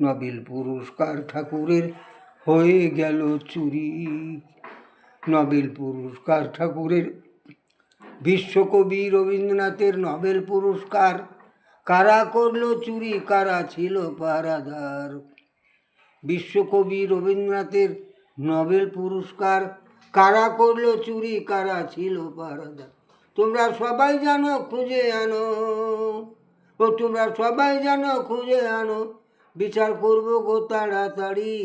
Nobel পুরস্কার ঠাকুরের হয়ে গেল চুরি। নোবেল পুরস্কার ঠাকুরের, বিশ্বকবি রবীন্দ্রনাথের নোবেল পুরস্কার কারা করলো চুরি, কারা ছিল পাহারাদার। বিশ্বকবি রবীন্দ্রনাথের নোবেল পুরস্কার কারা করলো চুরি, কারা ছিল পাহারাদার। তোমরা সবাই জানো, খুঁজে আনো, ও তোমরা সবাই জানো, খুঁজে আনো, বিচার করবো গো তাড়াতাড়ি,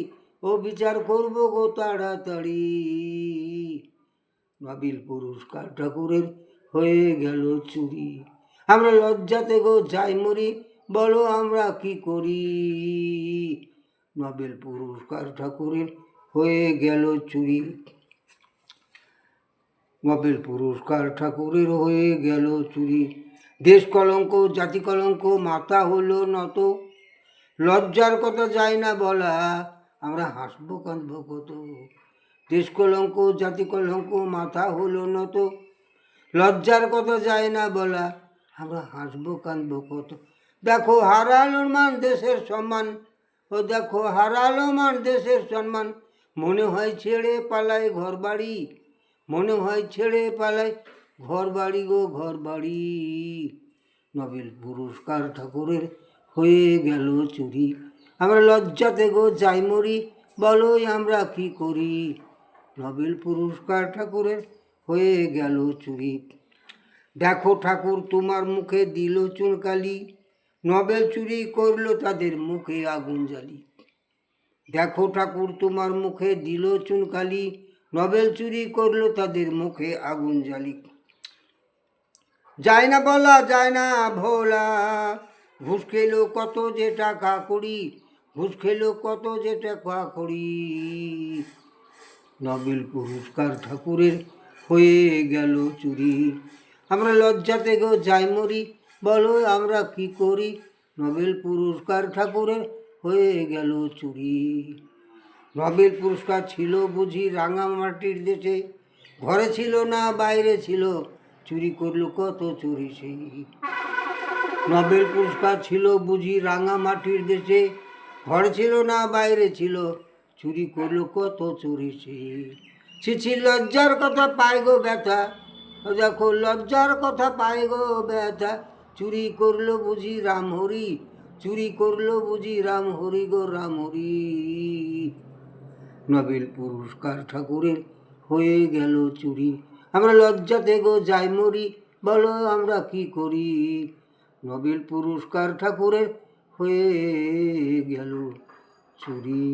ও বিচার করবো গো তাড়াতাড়ি। নোবেল পুরস্কার ঠাকুরের হয়ে গেল চুরি। আমরা লজ্জাতে গো যাই মরি, বলো আমরা কি করি। নোবেল পুরস্কার ঠাকুরের হয়ে গেল চুরি। নোবেল পুরস্কার ঠাকুরের হয়ে গেল চুরি। দেশ কলঙ্ক, জাতি কলঙ্ক, মাথা হলো নত, লজ্জার কথা যায় না বলা, আমরা হাসবো কাঁদবো কত। দেশ কলঙ্ক, জাতি কলঙ্ক, মাথা হলো নত, লজ্জার কথা যায় না বলা, আমরা হাসবো কাঁদবো কত। দেখো হারালো মান দেশের সম্মান, ও দেখো হারালো মান দেশের সম্মান, মনে হয় ছেড়ে পালায় ঘর বাড়ি, মনে হয় ছেড়ে পালায় ঘর বাড়ি গো ঘর বাড়ি। নোবেল পুরস্কার ঠাকুরের হয়ে গেল চুরি। আমরা লজ্জাতে গো যাই মরি, বলো আমরা কি করি। নোবেল পুরস্কার ঠাকুরের হয়ে গেল চুরি। দেখো ঠাকুর তোমার মুখে দিল চুনকালি, নোবেল চুরি করলো তাদের মুখে আগুন জ্বালি। দেখো ঠাকুর তোমার মুখে দিল চুনকালি, নোবেল চুরি করলো তাদের মুখে আগুন জ্বালি। যায় না বলা, যায় না ভোলা, ঘুষ খেলো কত যে টাকা কড়ি, ঘুষ খেলো কত যে টাকা কড়ি। নোবেল পুরস্কার ঠাকুরের হয়ে গেল চুরি। আমরা লজ্জাতে গো যাই মরি, বলো আমরা কি করি। নোবেল পুরস্কার ঠাকুরের হয়ে গেল চুরি। নোবেল পুরস্কার ছিল বুঝি রাঙামাটির দেশে, ঘরে ছিল না বাইরে ছিল, চুরি করলো কত চুরি সেই। নোবেল পুরস্কার ছিল বুঝি রাঙামাটির দেশে, ঘরে ছিল না বাইরে ছিল, চুরি করলো কত চুরি সেই। ছিছি লজ্জার কথা পায় গো ব্যথা, দেখো লজ্জার কথা পায় গো ব্যথা, চুরি করলো বুঝি রামহরি, চুরি করলো বুঝি রামহরি গো রামহরি। নোবেল পুরস্কার ঠাকুরের হয়ে গেল চুরি। আমরা লজ্জাতে গো যাই মরি, বলো আমরা কি করি। নোবেল পুরস্কার ঠাকুরের হয়ে গেল চুরি।